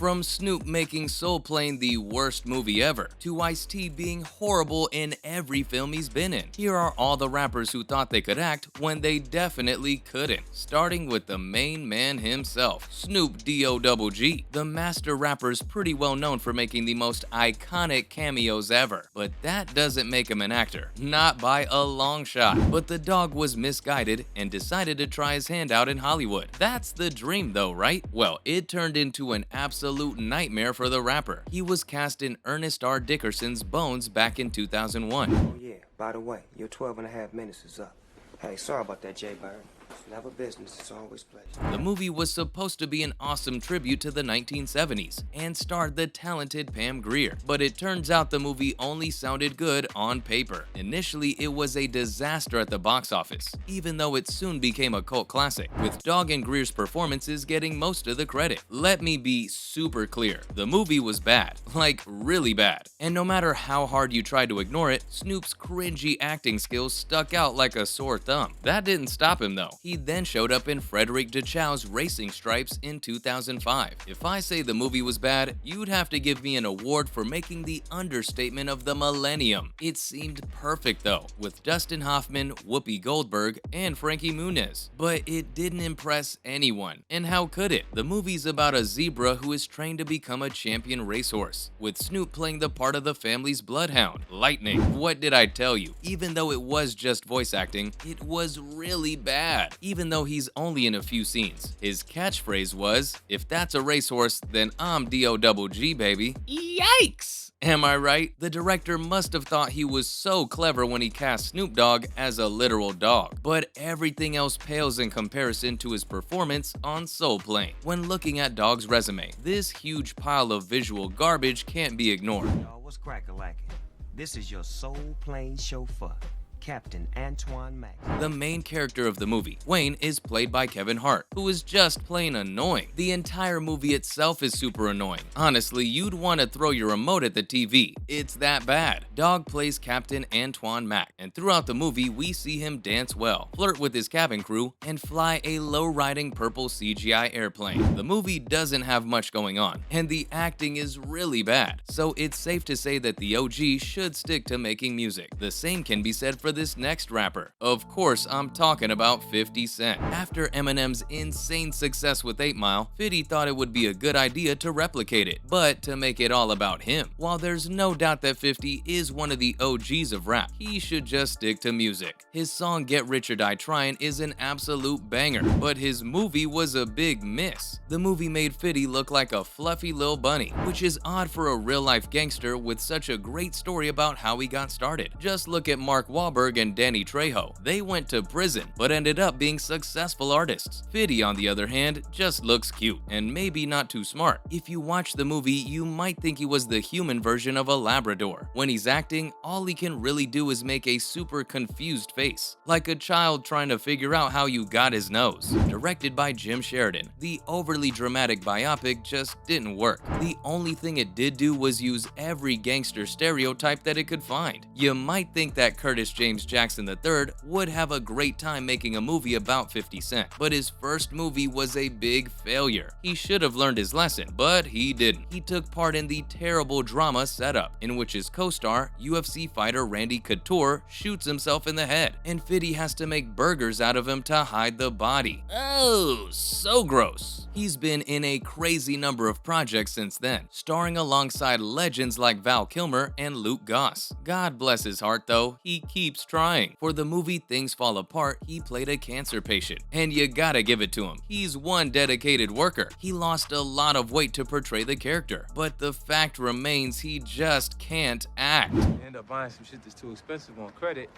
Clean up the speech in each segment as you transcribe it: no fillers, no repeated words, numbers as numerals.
From Snoop making Soul Plane the worst movie ever, to Ice-T being horrible in every film he's been in, here are all the rappers who thought they could act when they definitely couldn't. Starting with the main man himself, Snoop D-O-double-G. The master rapper's pretty well known for making the most iconic cameos ever, but that doesn't make him an actor, not by a long shot. But the dog was misguided and decided to try his hand out in Hollywood. That's the dream though, right? Well, it turned into an absolute nightmare for the rapper. He was cast in Ernest R. Dickerson's Bones back in 2001. Oh yeah, by the way, your 12.5 minutes is up. Hey, sorry about that, Jay Bird. It's never business, it's always pleasure. The movie was supposed to be an awesome tribute to the 1970s and starred the talented Pam Grier, but it turns out the movie only sounded good on paper. Initially, it was a disaster at the box office, even though it soon became a cult classic, with Dog and Grier's performances getting most of the credit. Let me be super clear, the movie was bad, like really bad, and no matter how hard you tried to ignore it, Snoop's cringy acting skills stuck out like a sore thumb. That didn't stop him though. He then showed up in Frederick DeChow's Racing Stripes in 2005. If I say the movie was bad, you'd have to give me an award for making the understatement of the millennium. It seemed perfect though, with Dustin Hoffman, Whoopi Goldberg, and Frankie Muniz. But it didn't impress anyone. And how could it? The movie's about a zebra who is trained to become a champion racehorse, with Snoop playing the part of the family's bloodhound, Lightning. What did I tell you? Even though it was just voice acting, it was really bad. Even though he's only in a few scenes. His catchphrase was, "If that's a racehorse, then I'm D-O-double-G, baby." Yikes! Am I right? The director must have thought he was so clever when he cast Snoop Dogg as a literal dog, but everything else pales in comparison to his performance on Soul Plane. When looking at Dogg's resume, this huge pile of visual garbage can't be ignored. Y'all, what's crack-a-lackin'? This is your Soul Plane chauffeur, Captain Antoine Mack. The main character of the movie, Wayne, is played by Kevin Hart, who is just plain annoying. The entire movie itself is super annoying. Honestly, you'd want to throw your remote at the TV. It's that bad. Dog plays Captain Antoine Mack, and throughout the movie, we see him dance well, flirt with his cabin crew, and fly a low-riding purple CGI airplane. The movie doesn't have much going on, and the acting is really bad, so it's safe to say that the OG should stick to making music. The same can be said for this next rapper. Of course, I'm talking about 50 Cent. After Eminem's insane success with 8 Mile, 50 thought it would be a good idea to replicate it, but to make it all about him. While there's no doubt that 50 is one of the OGs of rap, he should just stick to music. His song Get Rich or Die Tryin' is an absolute banger, but his movie was a big miss. The movie made 50 look like a fluffy little bunny, which is odd for a real-life gangster with such a great story about how he got started. Just look at Mark Wahlberg and Danny Trejo. They went to prison, but ended up being successful artists. 50, on the other hand, just looks cute, and maybe not too smart. If you watch the movie, you might think he was the human version of a Labrador. When he's acting, all he can really do is make a super confused face, like a child trying to figure out how you got his nose. Directed by Jim Sheridan, the overly dramatic biopic just didn't work. The only thing it did do was use every gangster stereotype that it could find. You might think that Curtis James Jackson III would have a great time making a movie about 50 Cent, but his first movie was a big failure. He should have learned his lesson, but he didn't. He took part in the terrible drama Setup, in which his co-star, UFC fighter Randy Couture, shoots himself in the head, and 50 has to make burgers out of him to hide the body. Oh, so gross. He's been in a crazy number of projects since then, starring alongside legends like Val Kilmer and Luke Goss. God bless his heart though, he keeps trying. For the movie Things Fall Apart, he played a cancer patient, and you gotta give it to him. He's one dedicated worker. He lost a lot of weight to portray the character, but the fact remains he just can't act. You end up buying some shit that's too expensive on credit,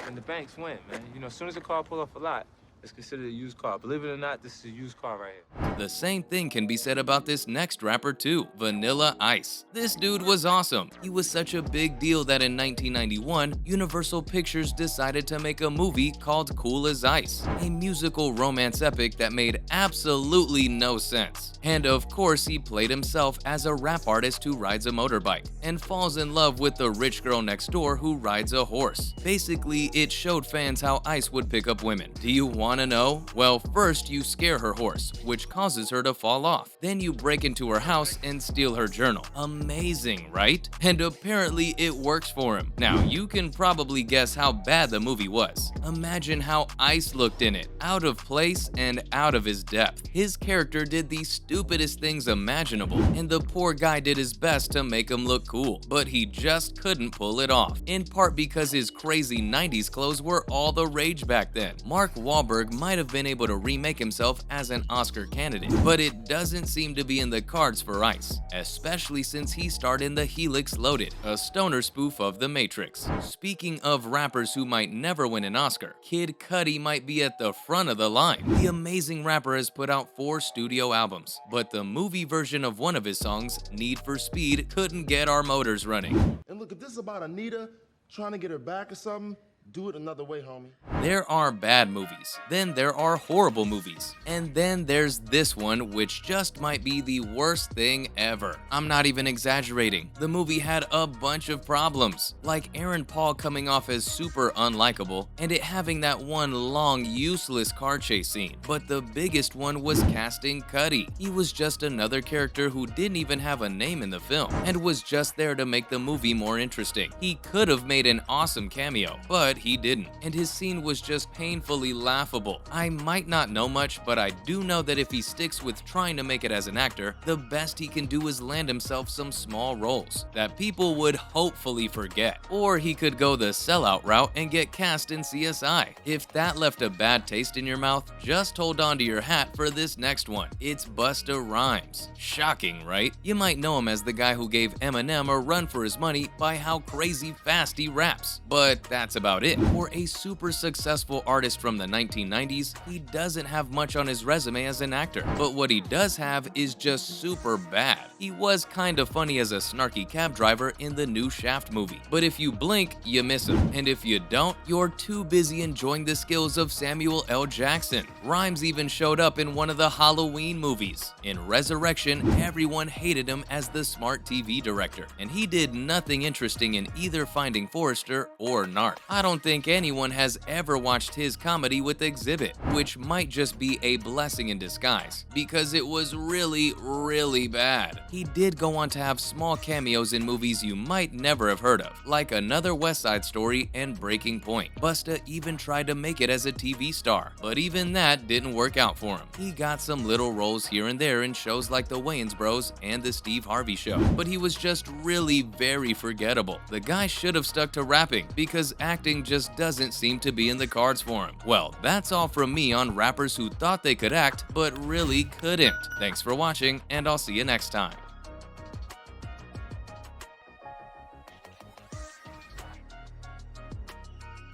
and the banks win, man. You know, as soon as a car pull off a lot, it's considered a used car. Believe it or not, this is a used car right here. The same thing can be said about this next rapper too, Vanilla Ice. This dude was awesome. He was such a big deal that in 1991, Universal Pictures decided to make a movie called Cool as Ice, a musical romance epic that made absolutely no sense. And of course, he played himself as a rap artist who rides a motorbike and falls in love with the rich girl next door who rides a horse. Basically, it showed fans how Ice would pick up women. Do you want Wanna know? Well, first you scare her horse, which causes her to fall off. Then you break into her house and steal her journal. Amazing, right? And apparently it works for him. Now, you can probably guess how bad the movie was. Imagine how Ice looked in it, out of place and out of his depth. His character did the stupidest things imaginable, and the poor guy did his best to make him look cool, but he just couldn't pull it off, in part because his crazy 90s clothes were all the rage back then. Mark Wahlberg might have been able to remake himself as an Oscar candidate, but it doesn't seem to be in the cards for Ice, especially since he starred in The Helix Loaded, a stoner spoof of The Matrix. Speaking of rappers who might never win an Oscar, Kid Cudi might be at the front of the line. The amazing rapper has put out 4 studio albums, but the movie version of one of his songs, Need for Speed, couldn't get our motors running. And look, if this is about Anita trying to get her back or something, do it another way, homie. There are bad movies, then there are horrible movies, and then there's this one, which just might be the worst thing ever. I'm not even exaggerating. The movie had a bunch of problems, like Aaron Paul coming off as super unlikable, and it having that one long, useless car chase scene. But the biggest one was casting Cudi. He was just another character who didn't even have a name in the film, and was just there to make the movie more interesting. He could have made an awesome cameo, but he didn't, and his scene was just painfully laughable. I might not know much, but I do know that if he sticks with trying to make it as an actor, the best he can do is land himself some small roles that people would hopefully forget. Or he could go the sellout route and get cast in CSI. If that left a bad taste in your mouth, just hold on to your hat for this next one. It's Busta Rhymes. Shocking, right? You might know him as the guy who gave Eminem a run for his money by how crazy fast he raps, but that's about it. For a super successful artist from the 1990s, he doesn't have much on his resume as an actor, but what he does have is just super bad. He was kind of funny as a snarky cab driver in the new Shaft movie, but if you blink, you miss him, and if you don't, you're too busy enjoying the skills of Samuel L. Jackson. Rhymes even showed up in one of the Halloween movies. In Resurrection, everyone hated him as the smart TV director, and he did nothing interesting in either Finding Forrester or Narc. I don't think anyone has ever watched his comedy with Exhibit, which might just be a blessing in disguise, because it was really, really bad. He did go on to have small cameos in movies you might never have heard of, like Another West Side Story and Breaking Point. Busta even tried to make it as a TV star, but even that didn't work out for him. He got some little roles here and there in shows like The Wayans Bros and The Steve Harvey Show, but he was just really very forgettable. The guy should have stuck to rapping, because acting just doesn't seem to be in the cards for him. Well, that's all from me on rappers who thought they could act, but really couldn't. Thanks for watching, and I'll see you next time.